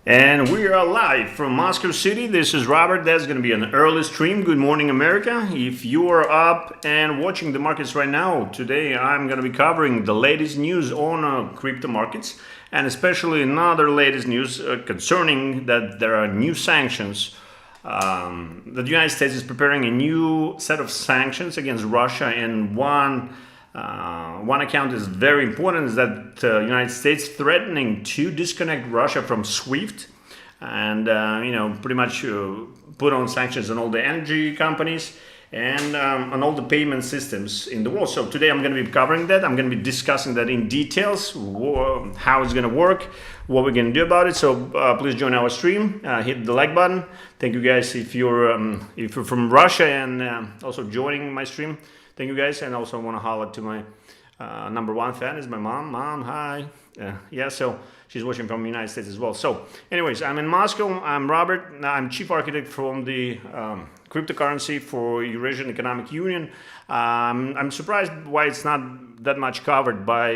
And we are live from Moscow City. This is Robert. That's going to be an early stream. Good morning, America. If you are up and watching the markets right now, today I'm going to be covering the latest news on crypto markets, and especially another latest news concerning that there are new sanctions. The United States is preparing a new set of sanctions against Russia, and one account is very important, is that United States threatening to disconnect Russia from SWIFT and pretty much put on sanctions on all the energy companies and on all the payment systems in the world. So today I'm going to be covering that. I'm going to be discussing that in details, how it's going to work, what we're going to do about it. So please join our stream, hit the like button. Thank you guys if you're from Russia and also joining my stream. Thank you guys, and also I want to holler to my number one fan is my mom. Mom, hi. So she's watching from the United States as well. So anyways, I'm in Moscow. I'm Robert. I'm chief architect from the cryptocurrency for Eurasian Economic Union. I'm surprised why it's not that much covered by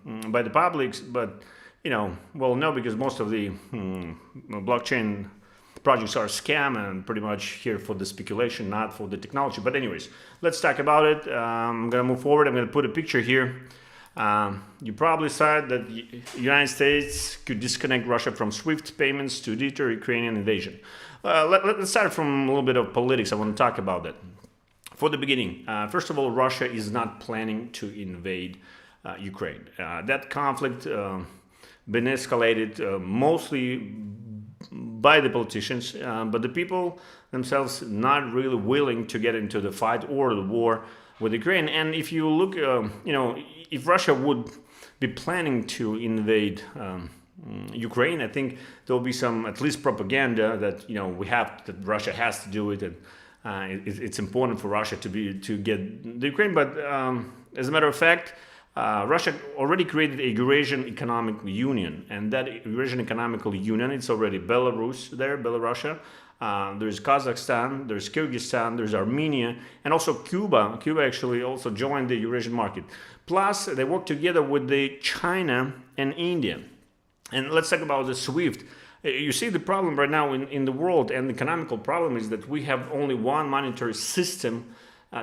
the public, but no, because most of the blockchain projects are scam and pretty much here for the speculation, not for the technology. But anyways, let's talk about it. I'm gonna move forward. I'm gonna put a picture here. You probably saw that the United States could disconnect Russia from SWIFT payments to deter Ukrainian invasion. Let's start from a little bit of politics. I want to talk about that. For the beginning, first of all, Russia is not planning to invade Ukraine. That conflict been escalated mostly by the politicians, but the people themselves not really willing to get into the fight or the war with Ukraine. And if you look, if Russia would be planning to invade Ukraine, I think there will be some at least propaganda that that Russia has to do it, and it's important for Russia to get the Ukraine. But as a matter of fact, Russia already created a Eurasian Economic Union, and that Eurasian Economic Union, it's already Belarus there, Belarusia, there's Kazakhstan, there's Kyrgyzstan, there's Armenia, and also Cuba. Cuba actually also joined the Eurasian market. Plus, they work together with the China and India. And let's talk about the SWIFT. You see the problem right now in the world, and the economical problem is that we have only one monetary system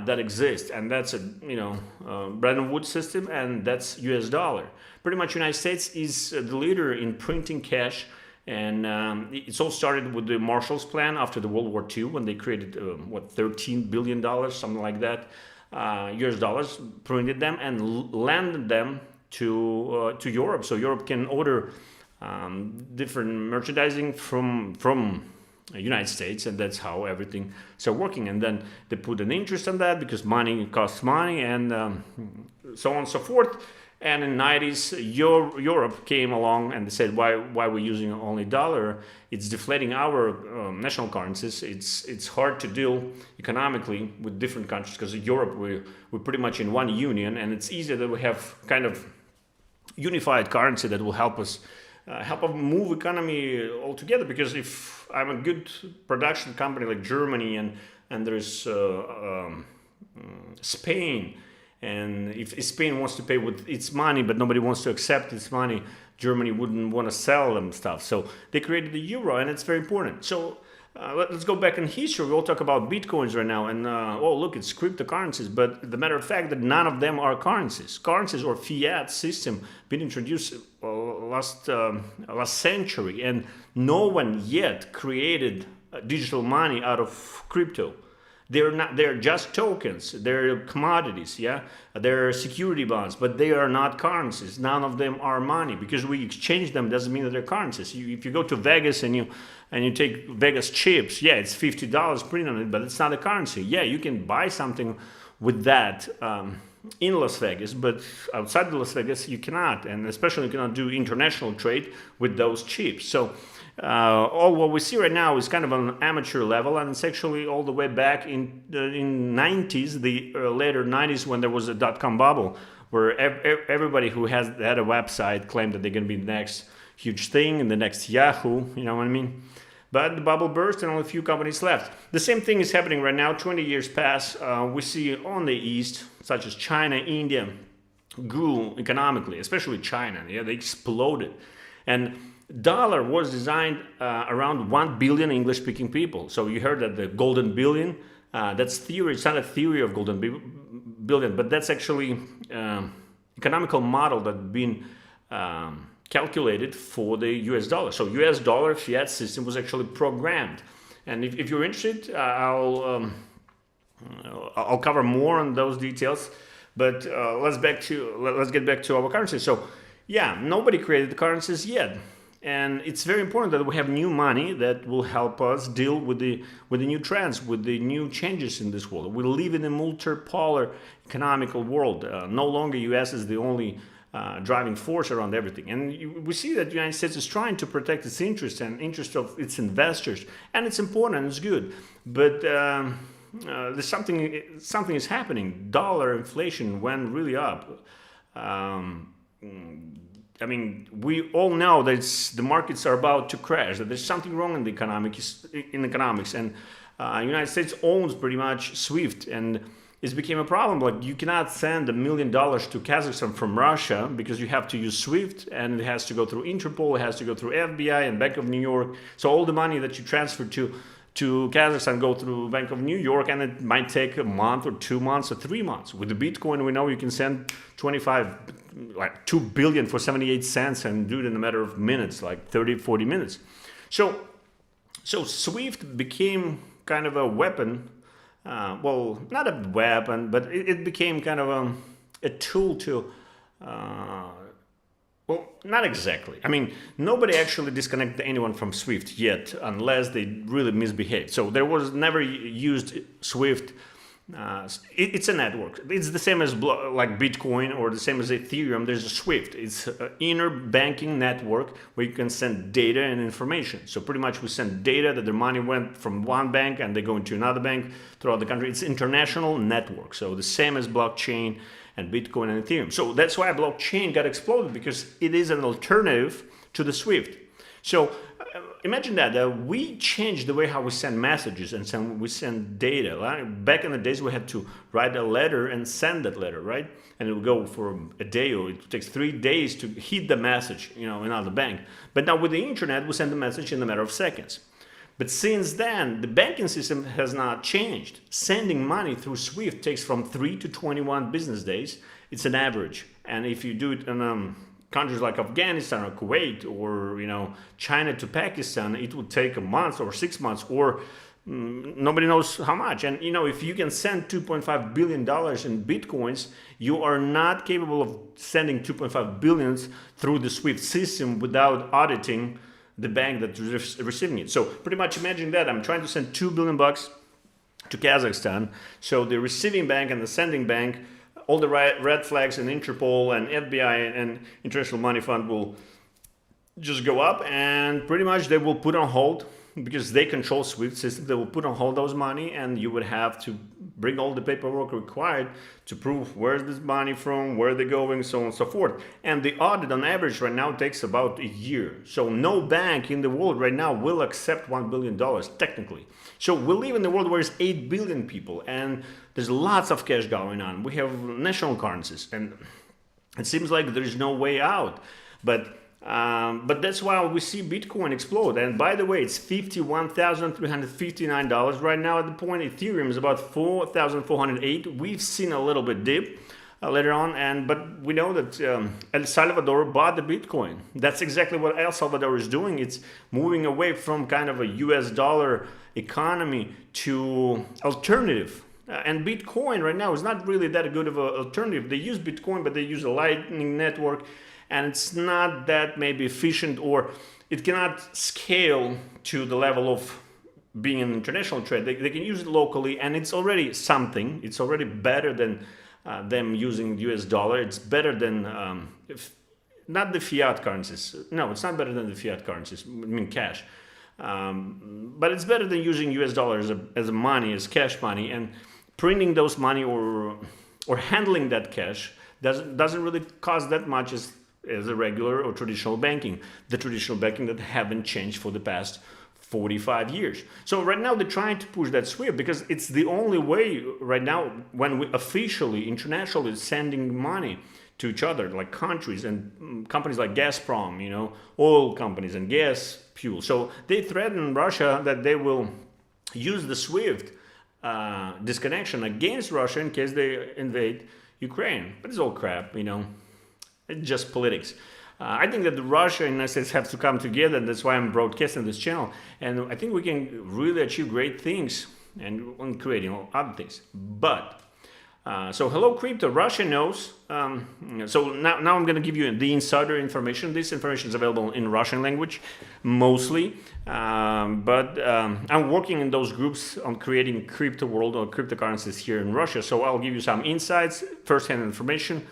that exists, and that's a Bretton Woods system, and that's US dollar. Pretty much United States is the leader in printing cash, and it's all started with the Marshall's Plan after the World War II, when they created $13 billion, something like that, US dollars, printed them and landed them to Europe, so Europe can order different merchandising from United States, and that's how everything started working. And then they put an interest on that because money costs money, and so on and so forth. And in the 90s, Europe came along and they said, why we're using only dollar? It's deflating our national currencies. It's hard to deal economically with different countries because in Europe we're pretty much in one union, and it's easier that we have kind of unified currency that will help us move economy all together. Because if I'm a good production company like Germany and there's Spain, and if Spain wants to pay with its money but nobody wants to accept its money, Germany wouldn't want to sell them stuff. So they created the euro, and it's very important. So let's go back in history. We'll talk about bitcoins right now, and look, it's cryptocurrencies, but the matter of fact that none of them are currencies. Currencies or fiat system been introduced last century, and no one yet created digital money out of crypto. They're just tokens, they're commodities, they're security bonds, but they are not currencies. None of them are money. Because we exchange them doesn't mean that they're currencies. If you go to Vegas and you take Vegas chips, it's $50 printed on it, but it's not a currency. You can buy something with that in Las Vegas, but outside of Las Vegas you cannot, and especially you cannot do international trade with those chips. So all what we see right now is kind of an amateur level, and it's actually all the way back in 90s, the later 90s, when there was a dot-com bubble, where everybody who had a website claimed that they're going to be the next huge thing and the next Yahoo, you know what I mean? But the bubble burst and only a few companies left. The same thing is happening right now. 20 years pass. We see on the East, such as China, India, grew economically, especially China. They exploded. And dollar was designed around 1 billion English-speaking people. So you heard that the golden billion, that's theory. It's not a theory of golden billion, but that's actually economical model that's been calculated for the US dollar. So US dollar fiat system was actually programmed. And if you're interested, I'll cover more on those details. But let's get back to our currency. So yeah, nobody created the currencies yet. And it's very important that we have new money that will help us deal with the new trends, with the new changes in this world. We live in a multipolar economical world. No longer US is the only driving force around everything. And we see that the United States is trying to protect its interests and interests of its investors. And it's important and it's good. But there's something is happening. Dollar inflation went really up. I mean, we all know that the markets are about to crash, that there's something wrong in the economics, and United States owns pretty much SWIFT, and it became a problem. Like, you cannot send $1 million to Kazakhstan from Russia because you have to use SWIFT, and it has to go through Interpol, it has to go through FBI and Bank of New York. So all the money that you transfer to Kazakhstan go through Bank of New York, and it might take a month or 2 months or 3 months. With the Bitcoin, we know you can send 2 billion for 78 cents and do it in a matter of minutes, like 30, 40 minutes. So SWIFT became kind of a weapon. Well, not a weapon, but it became kind of a tool to well, not exactly. I mean, nobody actually disconnected anyone from SWIFT yet, unless they really misbehaved. So there was never used SWIFT. It's a network. It's the same as like Bitcoin or the same as Ethereum. There's a SWIFT. It's an inner banking network where you can send data and information. So pretty much we send data that the money went from one bank and they go into another bank throughout the country. It's an international network. So the same as blockchain and Bitcoin and Ethereum. So that's why blockchain got exploded, because it is an alternative to the SWIFT. So imagine that we changed the way how we send messages and we send data. Right? Back in the days, we had to write a letter and send that letter, right? And it would go for a day, or it takes 3 days to hit the message, in another bank. But now with the internet, we send the message in a matter of seconds. But since then, the banking system has not changed. Sending money through SWIFT takes from 3 to 21 business days. It's an average. And if you do it in countries like Afghanistan or Kuwait or China to Pakistan, it would take a month or 6 months, or nobody knows how much. And if you can send $2.5 billion in Bitcoins, you are not capable of sending $2.5 billion through the SWIFT system without auditing the bank that's receiving it. So pretty much imagine that I'm trying to send $2 billion to Kazakhstan. So the receiving bank and the sending bank, all the red flags and Interpol and FBI and International Money Fund will just go up, and pretty much they will put on hold, because they control SWIFT system. They will put on hold those money, and you would have to bring all the paperwork required to prove where's this money from, where they're going, so on and so forth. And the audit on average right now takes about a year. So no bank in the world right now will accept $1 billion technically. So we live in a world where there's 8 billion people, and there's lots of cash going on. We have national currencies, and it seems like there's no way out. But that's why we see Bitcoin explode. And by the way, it's $51,359 right now at the point. Ethereum is about 4,408. We've seen a little bit dip later on, but we know that El Salvador bought the Bitcoin. That's exactly what El Salvador is doing. It's moving away from kind of a US dollar economy to alternative. And Bitcoin right now is not really that good of an alternative. They use Bitcoin, but they use a Lightning Network, and it's not that maybe efficient, or it cannot scale to the level of being an international trade. They can use it locally, and it's already something. It's already better than them using US dollar. It's better than, not the fiat currencies. No, it's not better than the fiat currencies, I mean cash. But it's better than using US dollars as a money, as cash money, and printing those money or handling that cash doesn't really cost that much as a regular or traditional banking. The traditional banking that haven't changed for the past 45 years. So right now they're trying to push that SWIFT, because it's the only way right now when we officially, internationally sending money to each other, like countries and companies like Gazprom, oil companies and gas fuel. So they threaten Russia that they will use the SWIFT disconnection against Russia in case they invade Ukraine. But it's all crap, It's just politics. I think that Russia and the United States have to come together. That's why I'm broadcasting this channel. And I think we can really achieve great things and on creating other things. But so hello crypto, Russia knows. So now I'm going to give you the insider information. This information is available in Russian language mostly, but I'm working in those groups on creating crypto world or cryptocurrencies here in Russia. So I'll give you some insights, first-hand information.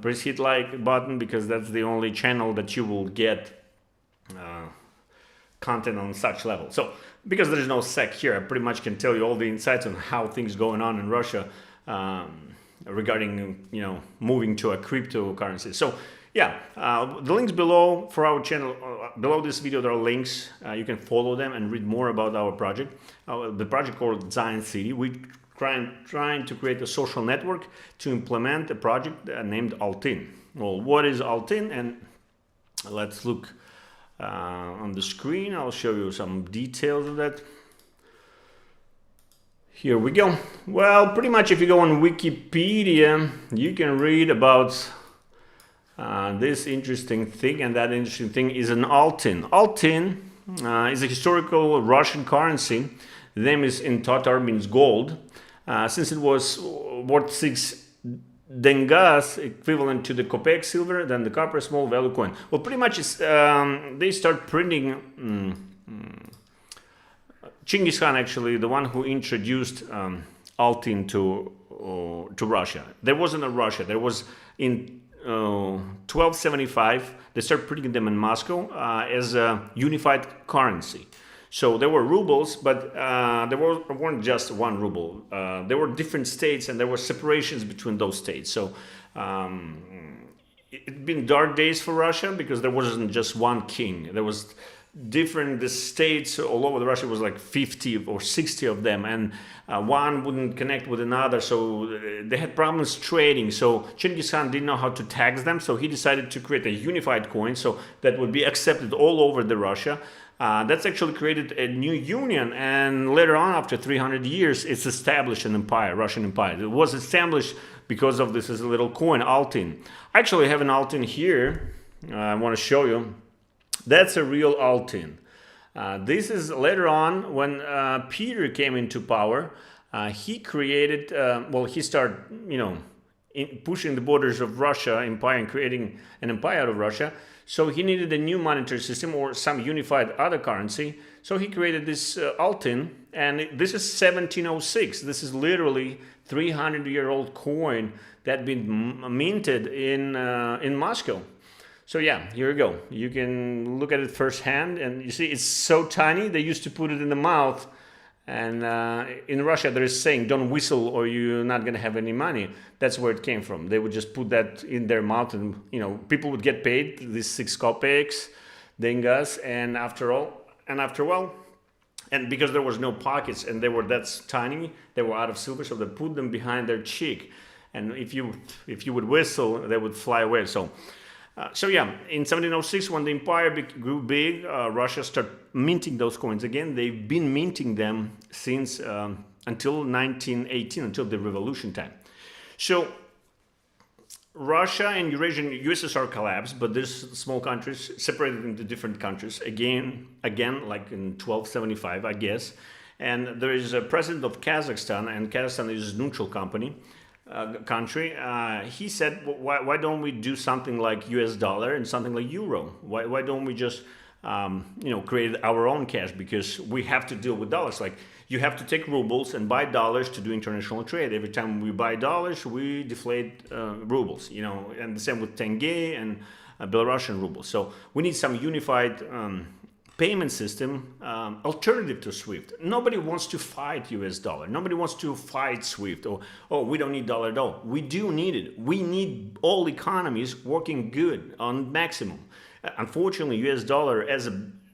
Please hit like button because that's the only channel that you will get content on such level. So because there's no SEC here, I pretty much can tell you all the insights on how things going on in Russia regarding moving to a cryptocurrency. So yeah, the links below for our channel, below this video there are links. You can follow them and read more about our project. The project called Zion City. We trying to create a social network to implement a project named Altin. Well, what is Altin? And let's look on the screen. I'll show you some details of that. Here we go. Well, pretty much if you go on Wikipedia, you can read about this interesting thing, and that interesting thing is an Altin. Altin is a historical Russian currency. The name is in Tatar means gold. Since it was worth 6 dengas, equivalent to the kopek silver, then the copper small value coin. Well, pretty much it's, they start printing. Chinggis Khan, actually, the one who introduced Altin to Russia. There wasn't a Russia. There was in 1275. They started printing them in Moscow as a unified currency. So there were rubles, but there weren't just one ruble. There were different states, and there were separations between those states. So it'd been dark days for Russia because there wasn't just one king. There was different states all over Russia. Was like 50 or 60 of them, and one wouldn't connect with another, so they had problems trading. So Chinggis Khan didn't know how to tax them, so he decided to create a unified coin so that would be accepted all over the Russia. That's actually created a new union, and later on, after 300 years, it's established an empire, Russian Empire. It was established because of this as a little coin, Altin. I actually have an Altin here. I want to show you. That's a real Altin. This is later on when Peter came into power. He created, he started, pushing the borders of Russia empire and creating an empire out of Russia. So he needed a new monetary system or some unified other currency. So he created this Altin, and this is 1706. This is literally 300-year-old coin that had been minted in Moscow. So yeah, here we go. You can look at it firsthand, and you see it's so tiny. They used to put it in the mouth, and in Russia there is saying, "Don't whistle, or you're not gonna have any money." That's where it came from. They would just put that in their mouth, and people would get paid these 6 kopecks, dengas, and after a while, and because there was no pockets and they were that tiny, they were out of silver, so they put them behind their cheek, and if you would whistle, they would fly away. So yeah, in 1706, when the empire grew big, Russia started minting those coins again. They've been minting them since until 1918, until the revolution time. So Russia and Eurasian USSR collapsed, but there's small countries separated into different countries again, like in 1275, I guess. And there is a president of Kazakhstan, and Kazakhstan is a neutral country. He said, why don't we do something like US dollar and something like euro? Why don't we just create our own cash? Because we have to deal with dollars. Like, you have to take rubles and buy dollars to do international trade. Every time we buy dollars, we deflate rubles, and the same with tenge and Belarusian rubles. So we need some unified payment system, alternative to SWIFT. Nobody wants to fight US dollar. Nobody wants to fight SWIFT. Or we don't need dollar at all. We do need it. We need all economies working good on maximum. Unfortunately, US dollar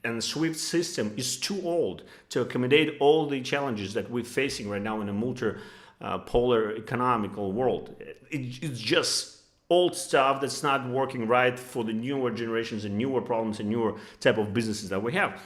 and SWIFT system is too old to accommodate all the challenges that we're facing right now in a multi-polar economical world. It's just old stuff that's not working right for the newer generations and newer problems and newer type of businesses that we have.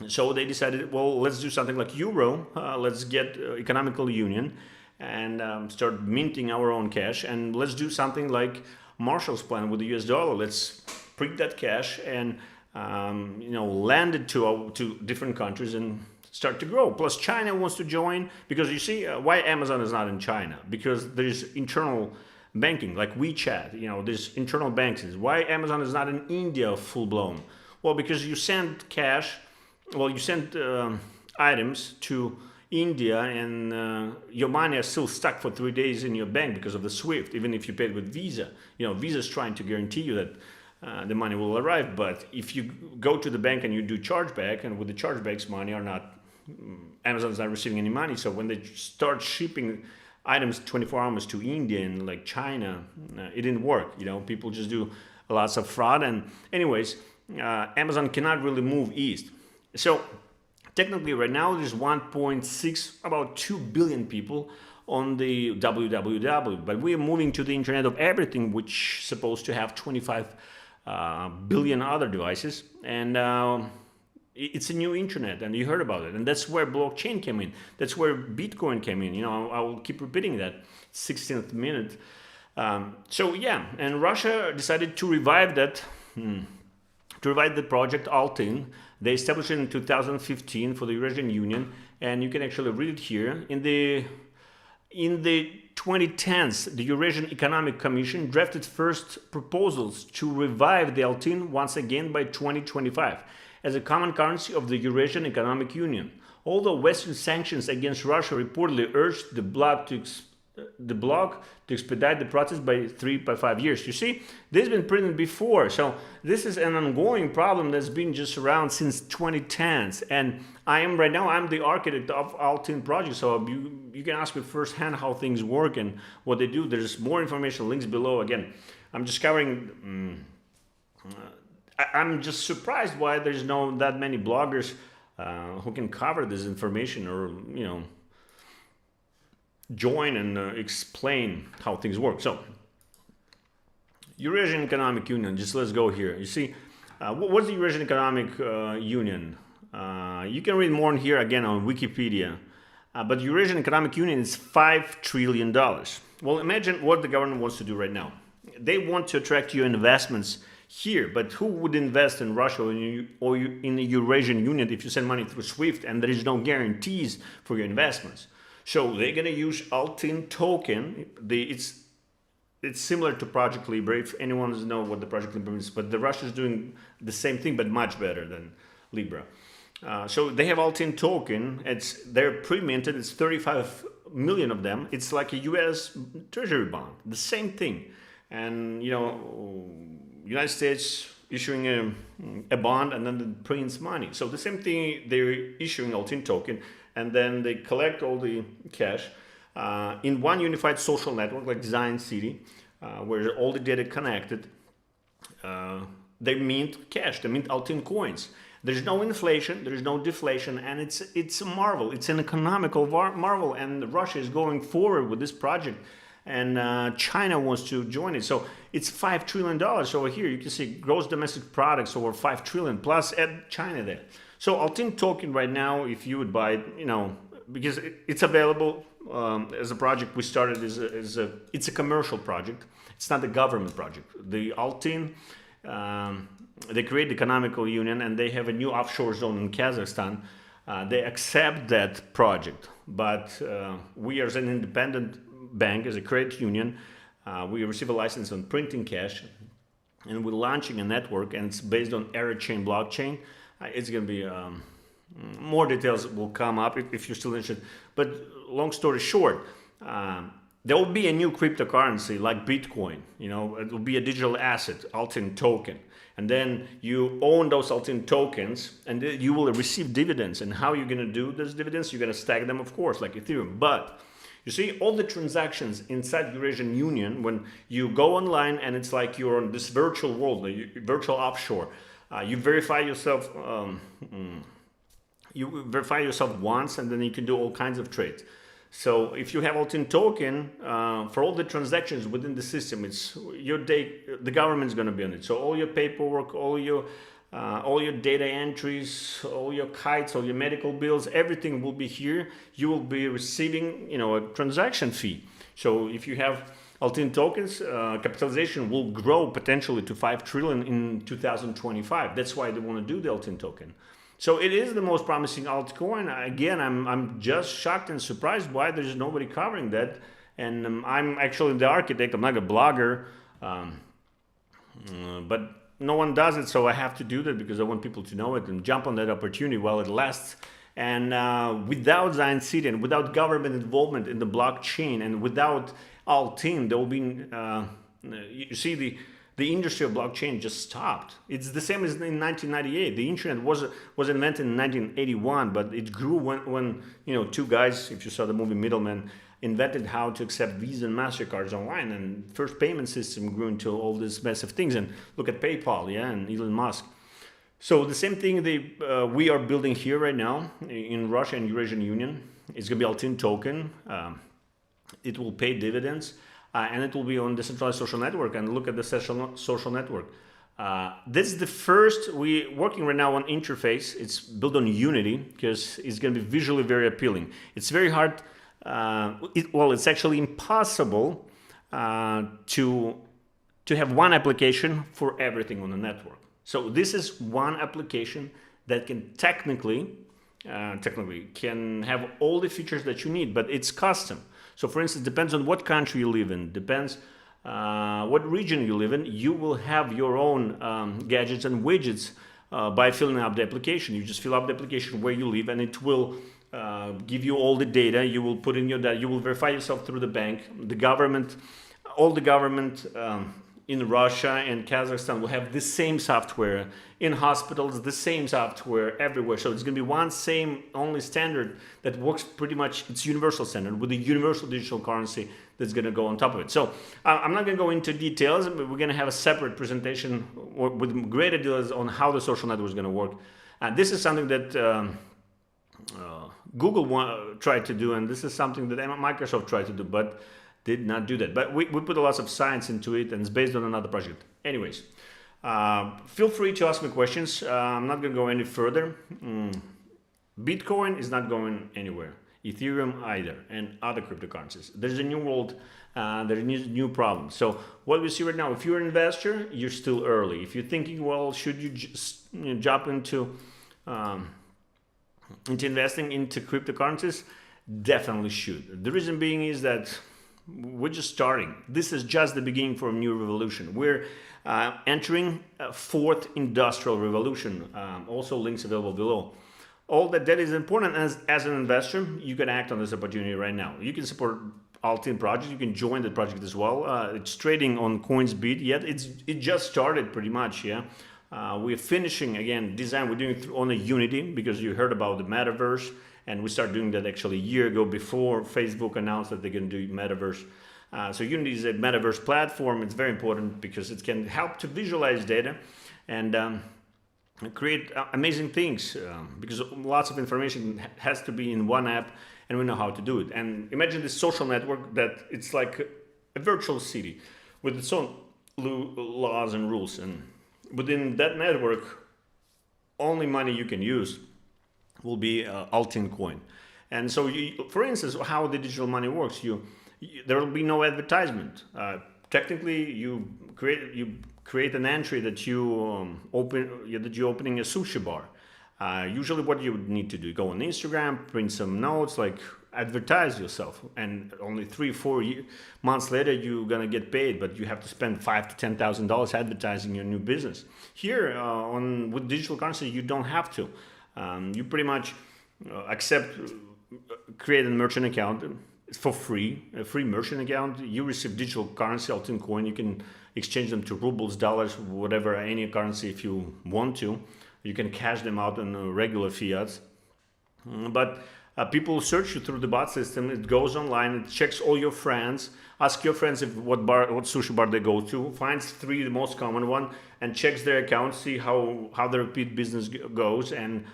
So they decided, well, let's do something like euro. Let's get economical union and start minting our own cash, and let's do something like Marshall's Plan with the US dollar. Let's print that cash and lend it to different countries and start to grow. Plus, China wants to join, because you see why Amazon is not in China, because there's internal banking like WeChat. There's internal banks. Why Amazon is not in India full blown? Well, because you send cash. Well, you send items to India, and your money is still stuck for 3 days in your bank because of the SWIFT. Even if you paid with Visa, Visa is trying to guarantee you that the money will arrive. But if you go to the bank and you do chargeback, and with the chargebacks, money are not, Amazon is not receiving any money. So when they start shipping items 24 hours to India and like China, it didn't work. People just do lots of fraud. And anyways, Amazon cannot really move east. So technically right now there's 1.6, about 2 billion people on the www, but we are moving to the Internet of Everything, which is supposed to have 25 billion other devices. And it's a new internet, and you heard about it. And that's where blockchain came in. That's where Bitcoin came in. I will keep repeating that 16th minute. So yeah, and Russia decided to revive that. To revive the project Altin. They established it in 2015 for the Eurasian Union, and you can actually read it here. In the 2010s, the Eurasian Economic Commission drafted first proposals to revive the Altin once again by 2025 as a common currency of the Eurasian Economic Union. Although Western sanctions against Russia reportedly urged the bloc to expedite the process by 5 years. You see, this has been printed before. So this is an ongoing problem that's been just around since 2010s. And I'm the architect of Altin project. So you can ask me firsthand how things work and what they do. There's more information, links below. Again, I'm just covering, I'm just surprised why there's not that many bloggers who can cover this information, or, join and explain how things work. So, Eurasian Economic Union, just let's go here. You see, what's the Eurasian Economic Union? You can read more in here again on Wikipedia. But the Eurasian Economic Union is $5 trillion. Well, imagine what the government wants to do right now. They want to attract your investments here, but who would invest in Russia or in the Eurasian Union if you send money through SWIFT and there is no guarantees for your investments? So they're going to use Altin token. It's similar to Project Libra, if anyone doesn't know what the Project Libra is, but the Russia is doing the same thing, but much better than Libra. So they have Altin token. They're pre-minted. It's 35 million of them. It's like a U.S. Treasury bond, the same thing. And United States issuing a bond, and then it prints money. So the same thing, they're issuing Altin token, and then they collect all the cash in one unified social network like Design City, where all the data connected. They mint cash, they mint Altin coins. There's no inflation, there's no deflation, and it's a marvel. It's an economical marvel, and Russia is going forward with this project, and China wants to join it. So it's $5 trillion over here. You can see gross domestic products over 5 trillion, plus add China there. So Altin token right now, if you would buy it, because it's available as a project we started, it's a commercial project. It's not a government project. The Altin, they create the economical union, and they have a new offshore zone in Kazakhstan. They accept that project, but we as an independent bank, as a credit union, we receive a license on printing cash, and we're launching a network, and it's based on Aerochain blockchain. It's going to be more details will come up if you're still interested. But long story short, there will be a new cryptocurrency like Bitcoin. It will be a digital asset, Altin token. And then you own those Altin tokens, and you will receive dividends. And how you're going to do those dividends? You're going to stack them, of course, like Ethereum. But you see, all the transactions inside the Eurasian Union, when you go online and it's like you're on this virtual world, virtual offshore, you verify yourself. You verify yourself once, and then you can do all kinds of trades. So if you have Altin token for all the transactions within the system, it's your the government's going to be on it. So all your paperwork, all your data entries, all your kites, all your medical bills, everything will be here. You will be receiving, a transaction fee. So if you have Altin tokens, capitalization will grow potentially to 5 trillion in 2025. That's why they want to do the Altin token. So it is the most promising altcoin. Again, I'm just shocked and surprised why there's nobody covering that. And I'm actually the architect. I'm not a blogger, but no one does it. So I have to do that because I want people to know it and jump on that opportunity while it lasts. And without Zion City and without government involvement in the blockchain and without Altin, there will be, you see, the industry of blockchain just stopped. It's the same as in 1998. The internet was invented in 1981, but it grew when two guys, if you saw the movie Middleman, invented how to accept Visa and MasterCards online, and first payment system grew into all these massive things. And look at PayPal, and Elon Musk. So the same thing we are building here right now in Russia and Eurasian Union. It's going to be Altin token. It will pay dividends. And it will be on decentralized social network. And look at the social network. This is the first, we're working right now on interface. It's built on Unity because it's going to be visually very appealing. It's very hard, it's actually impossible to have one application for everything on the network. So this is one application that can technically can have all the features that you need, but it's custom. So for instance, depends on what country you live in, depends what region you live in, you will have your own gadgets and widgets by filling up the application. You just fill up the application where you live and it will give you all the data. You will put in your data, you will verify yourself through the bank. The government, all the government in Russia and Kazakhstan will have the same software. In hospitals, the same software everywhere. So it's going to be one same only standard that works pretty much, it's universal standard with a universal digital currency that's going to go on top of it. So I'm not going to go into details, but we're going to have a separate presentation with greater details on how the social network is going to work. And this is something that Google tried to do, and this is something that Microsoft tried to do, but did not do that. But we put a lot of science into it, and it's based on another project. Anyways, feel free to ask me questions. I'm not going to go any further. Bitcoin is not going anywhere. Ethereum either, and other cryptocurrencies. There's a new world, there are new problems. So what we see right now, if you're an investor, you're still early. If you're thinking, well, should you just jump into investing into cryptocurrencies, definitely should. The reason being is that we're just starting. This is just the beginning for a new revolution. We're entering a fourth industrial revolution. Also links available below. All that is important as an investor, you can act on this opportunity right now. You can support Altin project. You can join the project as well. It's trading on CoinsBit yet. It just started pretty much, yeah. We're finishing, again, design. We're doing it on a Unity because you heard about the metaverse. And we started doing that actually a year ago before Facebook announced that they're going to do metaverse. So Unity is a metaverse platform. It's very important because it can help to visualize data and create amazing things because lots of information has to be in one app and we know how to do it. And imagine this social network that it's like a virtual city with its own laws and rules. And within that network, only money you can use will be Altin coin. And so, for instance, how the digital money works, there will be no advertisement. Technically, you create an entry that you're opening a sushi bar. Usually, what you would need to do, go on Instagram, print some notes, like advertise yourself, and only 3-4 months later you're gonna get paid, but you have to spend $5,000 to $10,000 advertising your new business. Here, with digital currency, you don't have to. You pretty much create a merchant account for free, a free merchant account. You receive digital currency, Altin coin. You can exchange them to rubles, dollars, whatever, any currency if you want to. You can cash them out in regular fiat. But people search you through the bot system. It goes online, it checks all your friends, ask your friends what sushi bar they go to, finds 3 the most common one, and checks their account, see how the repeat business goes, and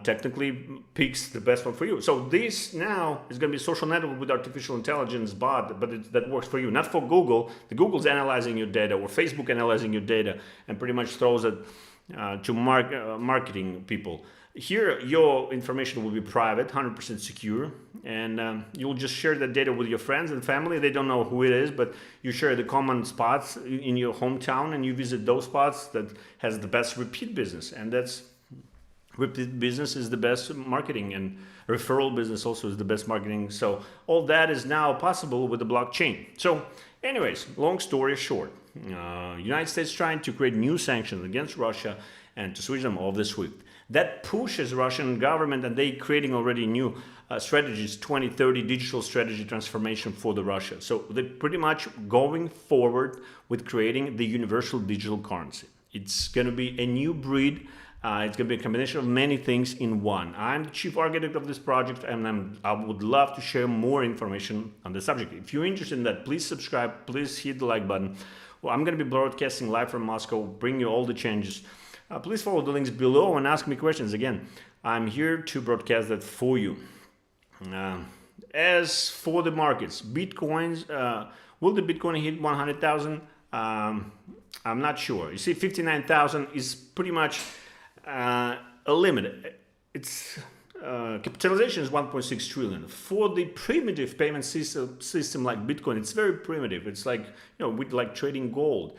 technically picks the best one for you. So this now is going to be a social network with artificial intelligence bot, but that works for you, not for Google. The Google's analyzing your data, or Facebook analyzing your data, and pretty much throws it to marketing people. Here, your information will be private, 100% secure, and you'll just share that data with your friends and family. They don't know who it is, but you share the common spots in your hometown, and you visit those spots that has the best repeat business, and that's repeat business is the best marketing, and referral business also is the best marketing. So all that is now possible with the blockchain. So anyways, long story short, United States trying to create new sanctions against Russia and to switch them off the SWIFT. That pushes Russian government, and they creating already new strategies, 2030 digital strategy transformation for the Russia. So they're pretty much going forward with creating the universal digital currency. It's going to be a new breed. It's going to be a combination of many things in one. I'm the chief architect of this project, and I would love to share more information on the subject. If you're interested in that, please subscribe, please hit the like button. Well, I'm going to be broadcasting live from Moscow, bring you all the changes. Please follow the links below and ask me questions. Again, I'm here to broadcast that for you. As for the markets, Bitcoins, will the Bitcoin hit 100,000? I'm not sure. You see, 59,000 is pretty much a limit. Its capitalization is 1.6 trillion. For the primitive payment system like Bitcoin, it's very primitive. It's like, with like trading gold.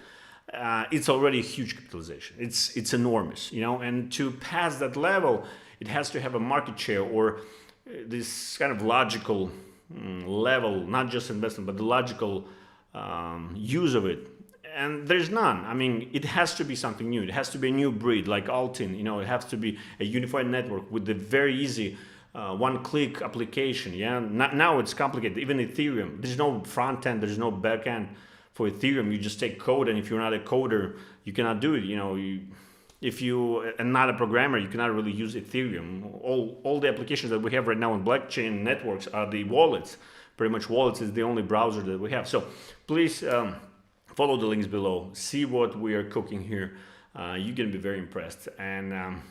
It's already a huge capitalization. It's enormous, and to pass that level, it has to have a market share or this kind of logical level, not just investment, but the logical use of it. And there's none. I mean, it has to be something new. It has to be a new breed, like Altin. It has to be a unified network with the very easy one-click application. Yeah, now it's complicated. Even Ethereum, there's no front end, there's no back end. For Ethereum, you just take code, and if you're not a coder, you cannot do it. If you are not a programmer, you cannot really use Ethereum. All the applications that we have right now on blockchain networks are the wallets. Pretty much wallets is the only browser that we have. So please follow the links below. See what we are cooking here. You're going to be very impressed. And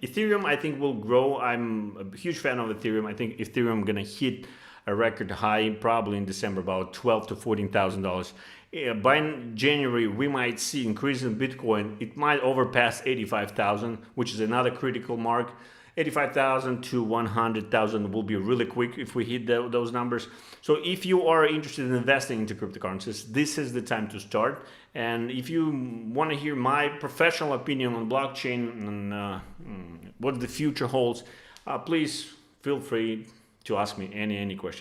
Ethereum, I think, will grow. I'm a huge fan of Ethereum. I think Ethereum going to hit a record high probably in December, about $12,000 to $14,000. By January, we might see increase in Bitcoin. It might overpass 85,000, which is another critical mark. 85,000 to 100,000 will be really quick if we hit those numbers. So if you are interested in investing into cryptocurrencies, this is the time to start. And if you want to hear my professional opinion on blockchain and what the future holds, please feel free to ask me any question.